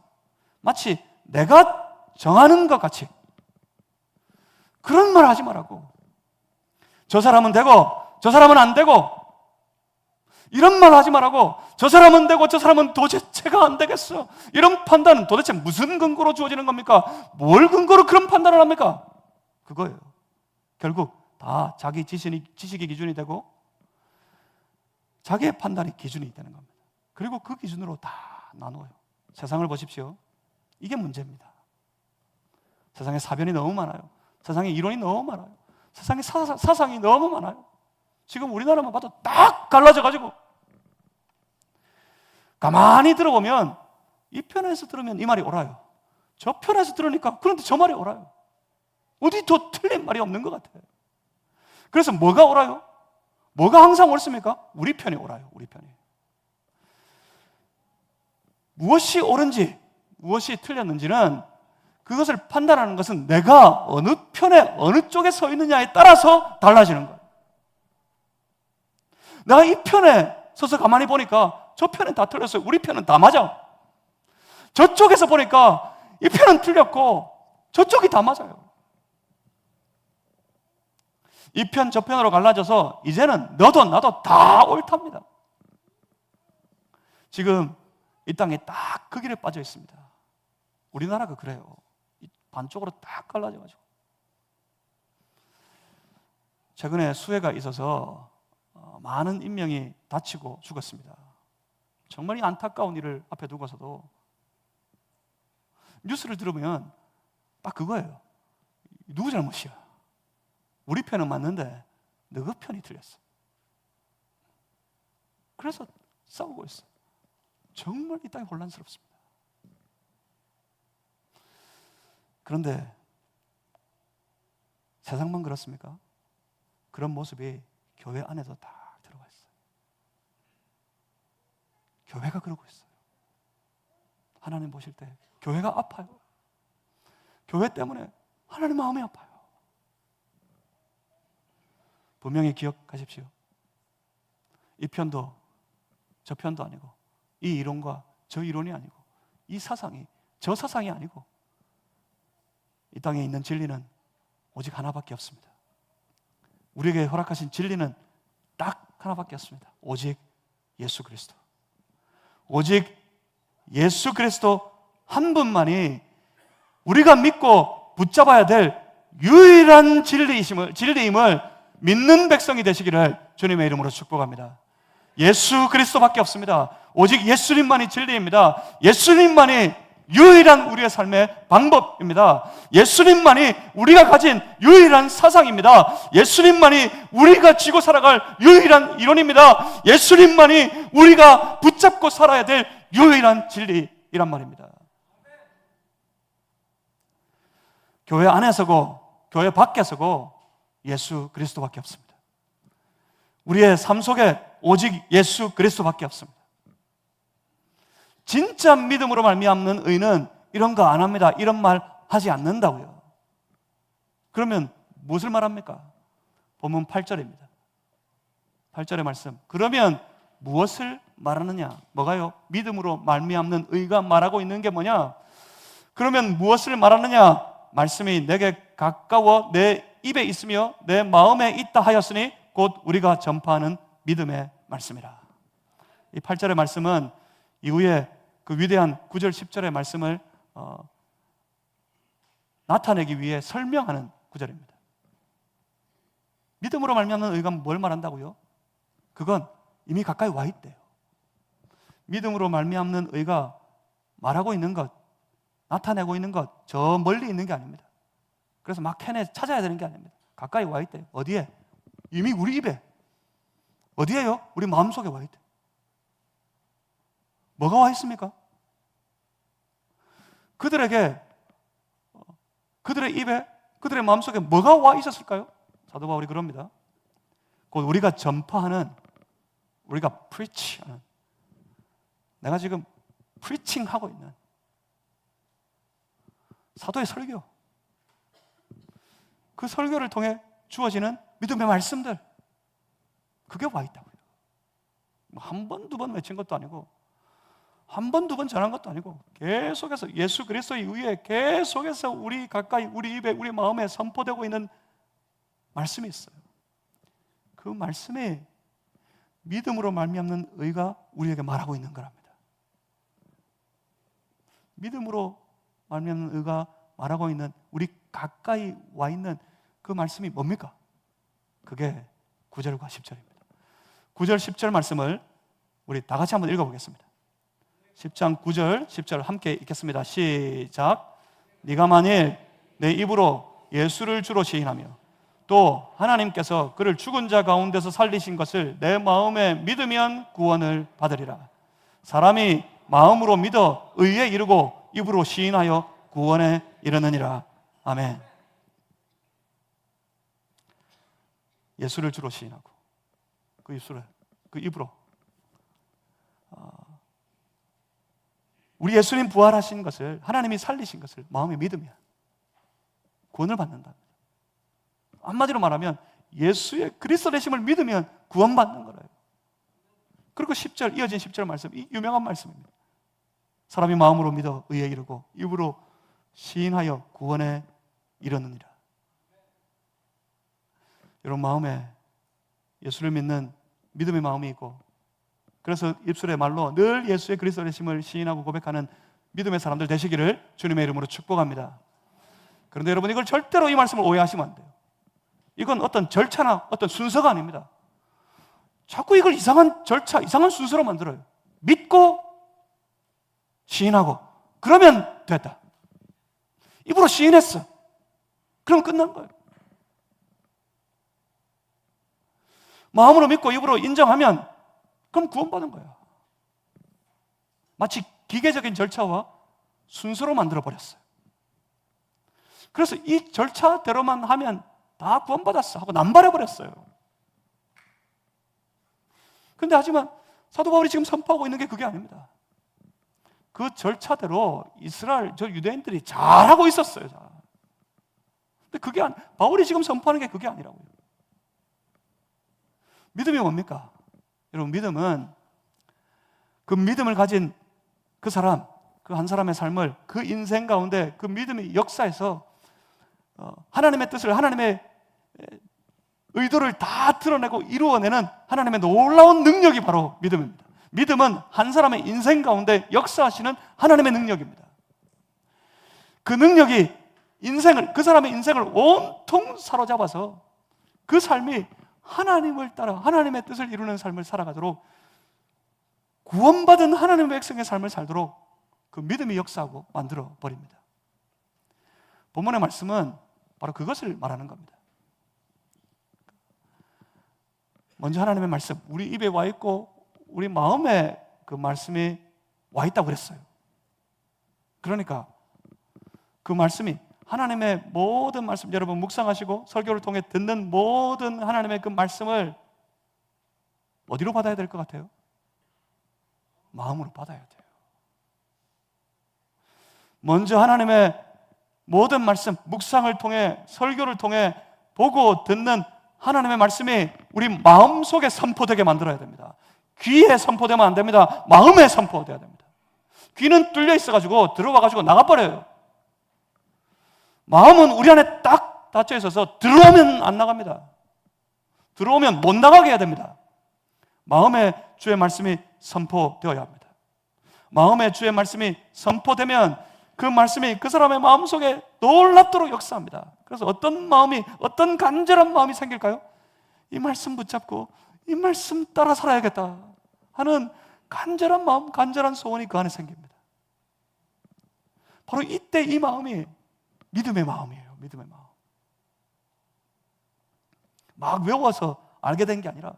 마치 내가 정하는 것 같이. 그런 말 하지 말라고. 저 사람은 되고 저 사람은 안 되고, 이런 말 하지 말라고. 저 사람은 되고 저 사람은 도대체가 안 되겠어. 이런 판단은 도대체 무슨 근거로 주어지는 겁니까? 뭘 근거로 그런 판단을 합니까? 그거예요. 결국 다 자기 지식이 기준이 되고 자기의 판단이 기준이 되는 겁니다. 그리고 그 기준으로 다 나눠요. 세상을 보십시오. 이게 문제입니다. 세상에 사변이 너무 많아요. 세상에 이론이 너무 많아요. 세상에 사상이 너무 많아요. 지금 우리나라만 봐도 딱 갈라져가지고, 가만히 들어보면 이 편에서 들으면 이 말이 옳아요. 저 편에서 들으니까 그런데 저 말이 옳아요. 어디 더 틀린 말이 없는 것 같아요. 그래서 뭐가 옳아요? 뭐가 항상 옳습니까? 우리 편이 옳아요. 우리 편이. 무엇이 옳은지, 무엇이 틀렸는지는, 그것을 판단하는 것은 내가 어느 편에, 어느 쪽에 서 있느냐에 따라서 달라지는 거예요. 내가 이 편에 서서 가만히 보니까 저 편은 다 틀렸어요. 우리 편은 다 맞아. 저쪽에서 보니까 이 편은 틀렸고 저쪽이 다 맞아요. 이 편, 저 편으로 갈라져서 이제는 너도 나도 다 옳답니다. 지금 이 땅에 딱 그 길에 빠져 있습니다. 우리나라가 그래요. 반쪽으로 딱 갈라져가지고. 최근에 수해가 있어서 많은 인명이 다치고 죽었습니다. 정말 이 안타까운 일을 앞에 두고서도 뉴스를 들으면 딱 그거예요. 누구 잘못이야? 우리 편은 맞는데 너희 편이 틀렸어. 그래서 싸우고 있어. 정말 이 땅이 혼란스럽습니다. 그런데 세상만 그렇습니까? 그런 모습이 교회 안에도 다 들어가 있어요. 교회가 그러고 있어요. 하나님 보실 때 교회가 아파요. 교회 때문에 하나님 마음이 아파요. 분명히 기억하십시오. 이 편도 저 편도 아니고, 이 이론과 저 이론이 아니고, 이 사상이 저 사상이 아니고, 이 땅에 있는 진리는 오직 하나밖에 없습니다. 우리에게 허락하신 진리는 딱 하나밖에 없습니다. 오직 예수 그리스도. 오직 예수 그리스도 한 분만이 우리가 믿고 붙잡아야 될 유일한 진리임을 믿는 백성이 되시기를 주님의 이름으로 축복합니다. 예수 그리스도밖에 없습니다. 오직 예수님만이 진리입니다. 예수님만이 유일한 우리의 삶의 방법입니다. 예수님만이 우리가 가진 유일한 사상입니다. 예수님만이 우리가 지고 살아갈 유일한 이론입니다. 예수님만이 우리가 붙잡고 살아야 될 유일한 진리이란 말입니다. 교회 안에서고 교회 밖에서고 예수 그리스도밖에 없습니다. 우리의 삶 속에 오직 예수 그리스도밖에 없습니다. 진짜 믿음으로 말미암는 의는 이런 거 안 합니다. 이런 말 하지 않는다고요. 그러면 무엇을 말합니까? 본문 8절입니다. 8절의 말씀. 그러면 무엇을 말하느냐? 뭐가요? 믿음으로 말미암는 의가 말하고 있는 게 뭐냐? 그러면 무엇을 말하느냐? 말씀이 내게 가까워 내 입에 있으며 내 마음에 있다 하였으니 곧 우리가 전파하는 믿음의 말씀이라. 이 8절의 말씀은 이후에 그 위대한 9절 10절의 말씀을 나타내기 위해 설명하는 구절입니다. 믿음으로 말미암는 의가 뭘 말한다고요? 그건 이미 가까이 와 있대요. 믿음으로 말미암는 의가 말하고 있는 것, 나타내고 있는 것, 저 멀리 있는 게 아닙니다. 그래서 막 찾아야 되는 게 아닙니다. 가까이 와 있대요. 어디에? 이미 우리 입에. 어디에요? 우리 마음속에 와 있대요. 뭐가 와 있습니까? 그들에게, 그들의 입에, 그들의 마음속에 뭐가 와 있었을까요? 사도 바울이 그럽니다. 곧 우리가 전파하는, 우리가 preach하는, 내가 지금 preaching하고 있는 사도의 설교, 그 설교를 통해 주어지는 믿음의 말씀들, 그게 와 있다고요. 한 번, 두 번 외친 것도 아니고, 한 번, 두 번 전한 것도 아니고, 계속해서 예수 그리스도의 의에 계속해서 우리 가까이, 우리 입에, 우리 마음에 선포되고 있는 말씀이 있어요. 그 말씀이 믿음으로 말미암는 의가 우리에게 말하고 있는 거랍니다. 믿음으로 말미암는 의가 말하고 있는, 우리 가까이 와 있는 그 말씀이 뭡니까? 그게 9절과 10절입니다. 9절, 10절 말씀을 우리 다 같이 한번 읽어보겠습니다. 10장 9절, 10절 함께 읽겠습니다. 시작. 네가 만일 내 입으로 예수를 주로 시인하며 또 하나님께서 그를 죽은 자 가운데서 살리신 것을 내 마음에 믿으면 구원을 받으리라. 사람이 마음으로 믿어 의에 이르고 입으로 시인하여 구원에 이르느니라. 아멘. 예수를 주로 시인하고 그 입으로 우리 예수님 부활하신 것을, 하나님이 살리신 것을 마음에 믿으면 구원을 받는다. 한마디로 말하면 예수의 그리스도 되심을 믿으면 구원받는 거예요. 그리고 10절, 이어진 10절 말씀, 이 유명한 말씀입니다. 사람이 마음으로 믿어 의에 이르고 입으로 시인하여 구원에 이르느니라. 여러분 마음에 예수를 믿는 믿음의 마음이 있고, 그래서 입술의 말로 늘 예수의 그리스도 되심을 시인하고 고백하는 믿음의 사람들 되시기를 주님의 이름으로 축복합니다. 그런데 여러분, 이걸 절대로 이 말씀을 오해하시면 안 돼요. 이건 어떤 절차나 어떤 순서가 아닙니다. 자꾸 이걸 이상한 절차, 이상한 순서로 만들어요. 믿고 시인하고 그러면 됐다. 입으로 시인했어. 그럼 끝난 거예요. 마음으로 믿고 입으로 인정하면 그럼 구원받은 거예요. 마치 기계적인 절차와 순서로 만들어버렸어요. 그래서 이 절차대로만 하면 다 구원받았어 하고 남발해버렸어요. 근데 하지만 사도 바울이 지금 선포하고 있는 게 그게 아닙니다. 그 절차대로 이스라엘, 저 유대인들이 잘하고 있었어요. 근데 그게 바울이 지금 선포하는 게 그게 아니라고요. 믿음이 뭡니까? 여러분, 믿음은 그 믿음을 가진 그 사람, 그 한 사람의 삶을, 그 인생 가운데 그 믿음의 역사에서 하나님의 뜻을, 하나님의 의도를 다 드러내고 이루어내는 하나님의 놀라운 능력이 바로 믿음입니다. 믿음은 한 사람의 인생 가운데 역사하시는 하나님의 능력입니다. 그 능력이 그 사람의 인생을 온통 사로잡아서 그 삶이 하나님을 따라 하나님의 뜻을 이루는 삶을 살아가도록, 구원받은 하나님의 백성의 삶을 살도록 그 믿음이 역사하고 만들어 버립니다. 본문의 말씀은 바로 그것을 말하는 겁니다. 먼저 하나님의 말씀, 우리 입에 와 있고 우리 마음에 그 말씀이 와 있다고 그랬어요. 그러니까 그 말씀이, 하나님의 모든 말씀, 여러분 묵상하시고 설교를 통해 듣는 모든 하나님의 그 말씀을 어디로 받아야 될 것 같아요? 마음으로 받아야 돼요. 먼저 하나님의 모든 말씀, 묵상을 통해, 설교를 통해 보고 듣는 하나님의 말씀이 우리 마음속에 선포되게 만들어야 됩니다. 귀에 선포되면 안 됩니다. 마음에 선포돼야 됩니다. 귀는 뚫려 있어가지고 들어와가지고 나가버려요. 마음은 우리 안에 딱 닫혀 있어서 들어오면 안 나갑니다. 들어오면 못 나가게 해야 됩니다. 마음에 주의 말씀이 선포되어야 합니다. 마음에 주의 말씀이 선포되면 그 말씀이 그 사람의 마음속에 놀랍도록 역사합니다. 그래서 어떤 마음이, 어떤 간절한 마음이 생길까요? 이 말씀 붙잡고 이 말씀 따라 살아야겠다 하는 간절한 마음, 간절한 소원이 그 안에 생깁니다. 바로 이때 이 마음이 믿음의 마음이에요. 믿음의 마음. 막 외워서 알게 된 게 아니라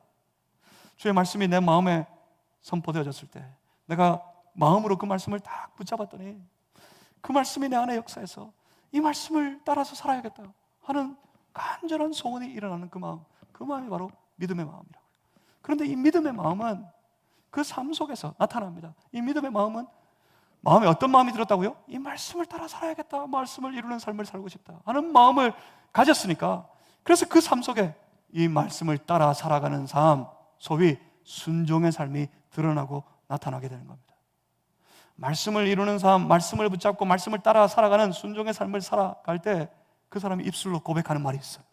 주의 말씀이 내 마음에 선포되어졌을 때 내가 마음으로 그 말씀을 딱 붙잡았더니 그 말씀이 내 안에 역사해서 이 말씀을 따라서 살아야겠다 하는 간절한 소원이 일어나는 그 마음이 바로 믿음의 마음이라고요. 그런데 이 믿음의 마음은 그 삶 속에서 나타납니다. 이 믿음의 마음은 마음에 어떤 마음이 들었다고요? 이 말씀을 따라 살아야겠다, 말씀을 이루는 삶을 살고 싶다 하는 마음을 가졌으니까, 그래서 그 삶 속에 이 말씀을 따라 살아가는 삶, 소위 순종의 삶이 드러나고 나타나게 되는 겁니다. 말씀을 이루는 삶, 말씀을 붙잡고 말씀을 따라 살아가는 순종의 삶을 살아갈 때 그 사람이 입술로 고백하는 말이 있어요.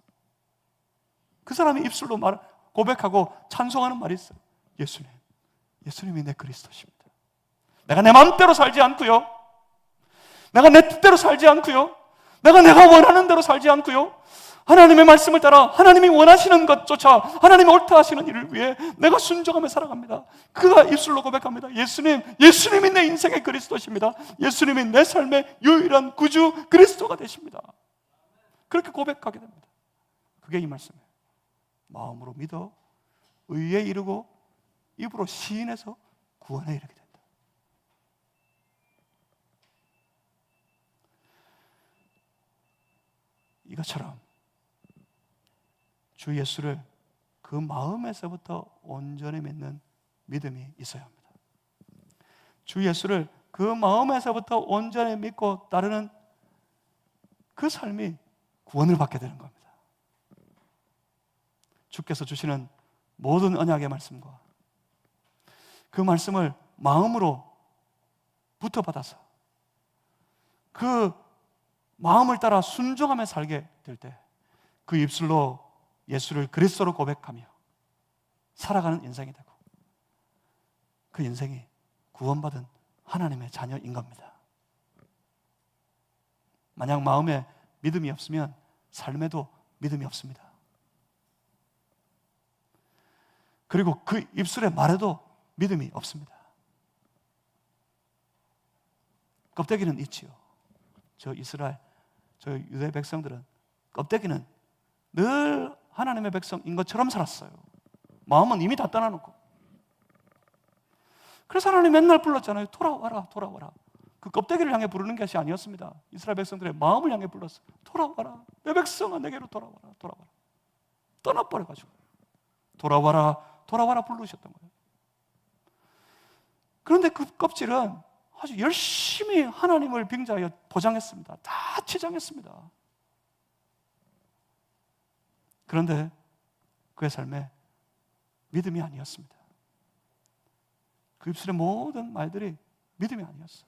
그 사람이 입술로 고백하고 찬송하는 말이 있어요. 예수님이 내 그리스도십니다. 내가 내 마음대로 살지 않고요, 내가 내 뜻대로 살지 않고요, 내가 원하는 대로 살지 않고요, 하나님의 말씀을 따라 하나님이 원하시는 것 쫓아 하나님이 옳다 하시는 일을 위해 내가 순종하며 살아갑니다. 그가 입술로 고백합니다. 예수님이 내 인생의 그리스도십니다. 예수님이 내 삶의 유일한 구주 그리스도가 되십니다. 그렇게 고백하게 됩니다. 그게 이 말씀이에요. 마음으로 믿어 의에 이르고 입으로 시인해서 구원에 이르게 된다. 이것처럼 주 예수를 그 마음에서부터 온전히 믿는 믿음이 있어야 합니다. 주 예수를 그 마음에서부터 온전히 믿고 따르는 그 삶이 구원을 받게 되는 겁니다. 주께서 주시는 모든 언약의 말씀과 그 말씀을 마음으로 붙어받아서 그 마음을 따라 순종하며 살게 될 때 그 입술로 예수를 그리스도로 고백하며 살아가는 인생이 되고 그 인생이 구원받은 하나님의 자녀인 겁니다. 만약 마음에 믿음이 없으면 삶에도 믿음이 없습니다. 그리고 그 입술의 말에도 믿음이 없습니다. 껍데기는 있지요. 저 유대 백성들은 껍데기는 늘 하나님의 백성인 것처럼 살았어요. 마음은 이미 다 떠나놓고. 그래서 하나님 맨날 불렀잖아요. 돌아와라, 돌아와라. 그 껍데기를 향해 부르는 것이 아니었습니다. 이스라엘 백성들의 마음을 향해 불렀어요. 돌아와라, 내 백성아 내게로 돌아와라, 돌아와라. 떠나버려가지고 돌아와라, 돌아와라 부르셨던 거예요. 그런데 그 껍질은 아주 열심히 하나님을 빙자하여 포장했습니다. 다 치장했습니다. 그런데 그의 삶에 믿음이 아니었습니다. 그 입술의 모든 말들이 믿음이 아니었어요.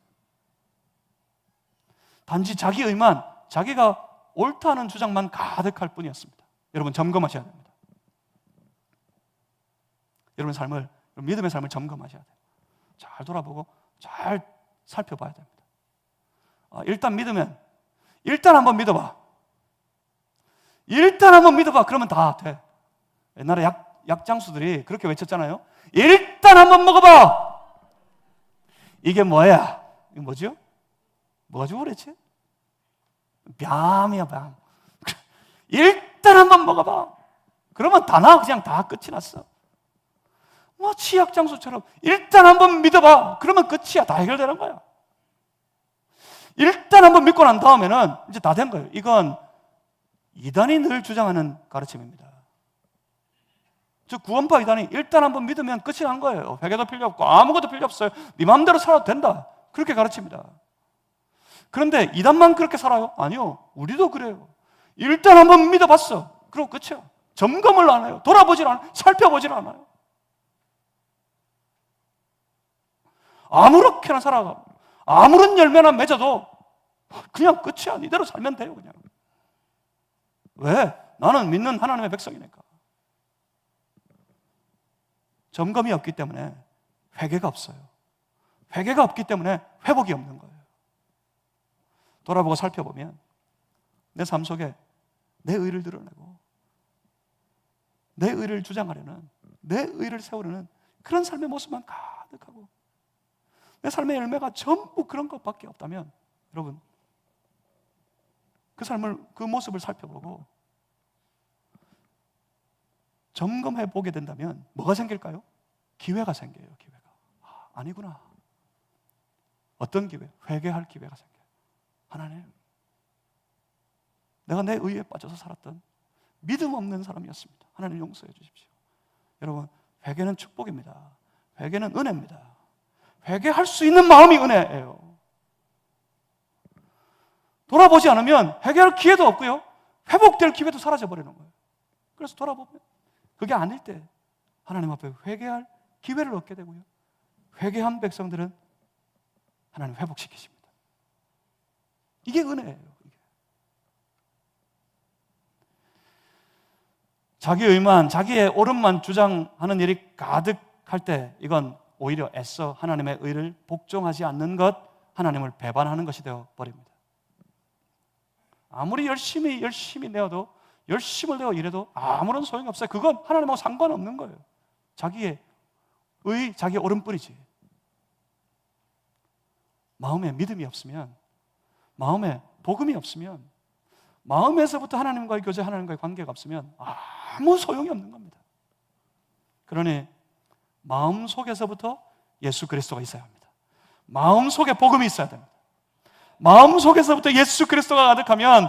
단지 자기의만, 자기가 옳다는 주장만 가득할 뿐이었습니다. 여러분 점검하셔야 됩니다. 여러분 믿음의 삶을 점검하셔야 돼요. 잘 돌아보고 잘 살펴봐야 됩니다. 일단 믿으면 일단 한번 믿어봐. 일단 한번 믿어봐. 그러면 다 돼. 옛날에 약장수들이 그렇게 외쳤잖아요. 일단 한번 먹어봐. 이게 뭐야? 이게 뭐죠? 뭐가 주고 그랬지? 뺨이야, 뺨. 일단 한번 먹어봐. 그러면 다 나와. 그냥 다 끝이 났어. 뭐 치약장수처럼 일단 한번 믿어봐. 그러면 끝이야. 다 해결되는 거야. 일단 한번 믿고 난 다음에는 이제 다 된 거예요. 이건 이단이 늘 주장하는 가르침입니다. 즉 구원파 이단이 일단 한번 믿으면 끝이 난 거예요. 회개도 필요 없고 아무것도 필요 없어요. 네 마음대로 살아도 된다. 그렇게 가르칩니다. 그런데 이단만 그렇게 살아요? 아니요. 우리도 그래요. 일단 한번 믿어봤어. 그리고 끝이야. 점검을 안 해요. 돌아보질 않아요. 살펴보질 않아요. 아무렇게나 살아가. 아무런 열매나 맺어도 그냥 끝이야. 이대로 살면 돼요. 그냥. 왜? 나는 믿는 하나님의 백성이니까. 점검이 없기 때문에 회개가 없어요. 회개가 없기 때문에 회복이 없는 거예요. 돌아보고 살펴보면 내 삶 속에 내 의를 드러내고 내 의를 주장하려는, 내 의를 세우려는 그런 삶의 모습만 가득하고 내 삶의 열매가 전부 그런 것밖에 없다면, 여러분, 그 모습을 살펴보고 점검해 보게 된다면 뭐가 생길까요? 기회가 생겨요. 기회가. 아니구나. 어떤 기회? 회개할 기회가 생겨요. 하나님, 내가 내 의에 빠져서 살았던 믿음 없는 사람이었습니다. 하나님 용서해 주십시오. 여러분, 회개는 축복입니다. 회개는 은혜입니다. 회개할 수 있는 마음이 은혜예요. 돌아보지 않으면 회개할 기회도 없고요, 회복될 기회도 사라져버리는 거예요. 그래서 돌아보면 그게 아닐 때 하나님 앞에 회개할 기회를 얻게 되고요, 회개한 백성들은 하나님 회복시키십니다. 이게 은혜예요. 자기의 의만, 자기의 옳음만 주장하는 일이 가득할 때 이건 오히려 애써 하나님의 의를 복종하지 않는 것, 하나님을 배반하는 것이 되어 버립니다. 아무리 열심히 내어도, 열심을 내어 이래도 아무런 소용이 없어요. 그건 하나님하고 상관없는 거예요. 자기의 의, 자기의 옳음뿐이지. 마음에 믿음이 없으면, 마음에 복음이 없으면, 마음에서부터 하나님과의 교제, 하나님과의 관계가 없으면 아무 소용이 없는 겁니다. 그러니 마음 속에서부터 예수 그리스도가 있어야 합니다. 마음 속에 복음이 있어야 됩니다. 마음 속에서부터 예수 그리스도가 가득하면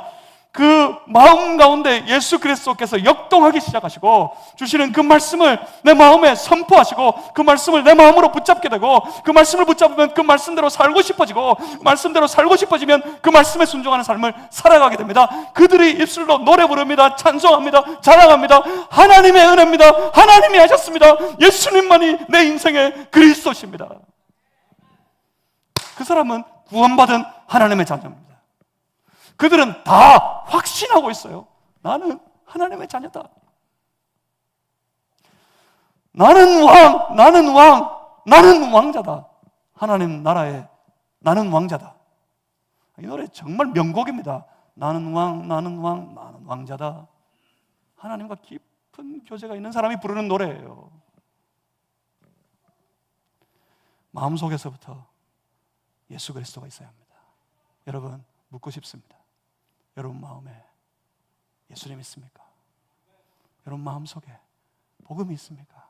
그 마음 가운데 예수 그리스도께서 역동하기 시작하시고 주시는 그 말씀을 내 마음에 선포하시고 그 말씀을 내 마음으로 붙잡게 되고 그 말씀을 붙잡으면 그 말씀대로 살고 싶어지고 말씀대로 살고 싶어지면 그 말씀에 순종하는 삶을 살아가게 됩니다. 그들이 입술로 노래 부릅니다. 찬송합니다. 자랑합니다. 하나님의 은혜입니다. 하나님이 하셨습니다. 예수님만이 내 인생의 그리스도십니다. 그 사람은 구원받은 하나님의 자녀입니다. 그들은 다 확신하고 있어요. 나는 하나님의 자녀다. 나는 왕자다. 하나님 나라에 나는 왕자다. 이 노래 정말 명곡입니다. 나는 왕자다. 하나님과 깊은 교제가 있는 사람이 부르는 노래예요. 마음속에서부터 예수 그리스도가 있어야 합니다. 여러분, 묻고 싶습니다. 여러분 마음에 예수님 있습니까? 여러분 마음속에 복음이 있습니까?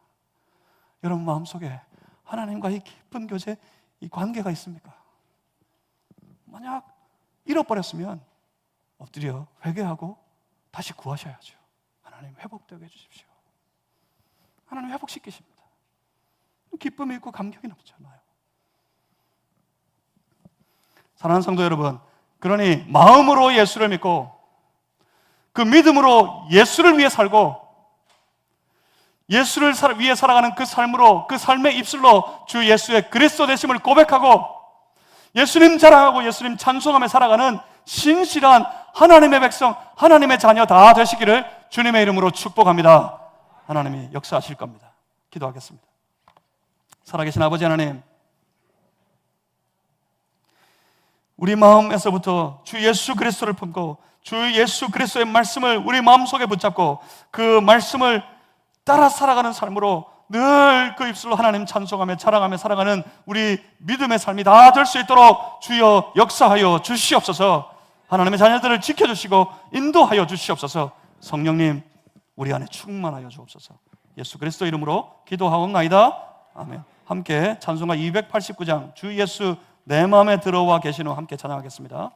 여러분 마음속에 하나님과의 깊은 교제, 이 관계가 있습니까? 만약 잃어버렸으면 엎드려 회개하고 다시 구하셔야죠. 하나님 회복되게 해주십시오. 하나님 회복시키십니다. 기쁨이 있고 감격이 넘쳐나요. 사랑하는 성도 여러분, 그러니 마음으로 예수를 믿고 그 믿음으로 예수를 위해 살고 예수를 위해 살아가는 그 삶으로, 그 삶의 입술로 주 예수의 그리스도 되심을 고백하고 예수님 자랑하고 예수님 찬송하며 살아가는 신실한 하나님의 백성, 하나님의 자녀 다 되시기를 주님의 이름으로 축복합니다. 하나님이 역사하실 겁니다. 기도하겠습니다. 살아계신 아버지 하나님, 우리 마음에서부터 주 예수 그리스도를 품고 주 예수 그리스도의 말씀을 우리 마음속에 붙잡고 그 말씀을 따라 살아가는 삶으로 늘 그 입술로 하나님 찬송하며 자랑하며 살아가는 우리 믿음의 삶이 다 될 수 있도록 주여 역사하여 주시옵소서. 하나님의 자녀들을 지켜주시고 인도하여 주시옵소서. 성령님 우리 안에 충만하여 주옵소서. 예수 그리스도 이름으로 기도하옵나이다. 아멘. 함께 찬송가 289장 주 예수 내 마음에 들어와 계신 후 함께 찬양하겠습니다.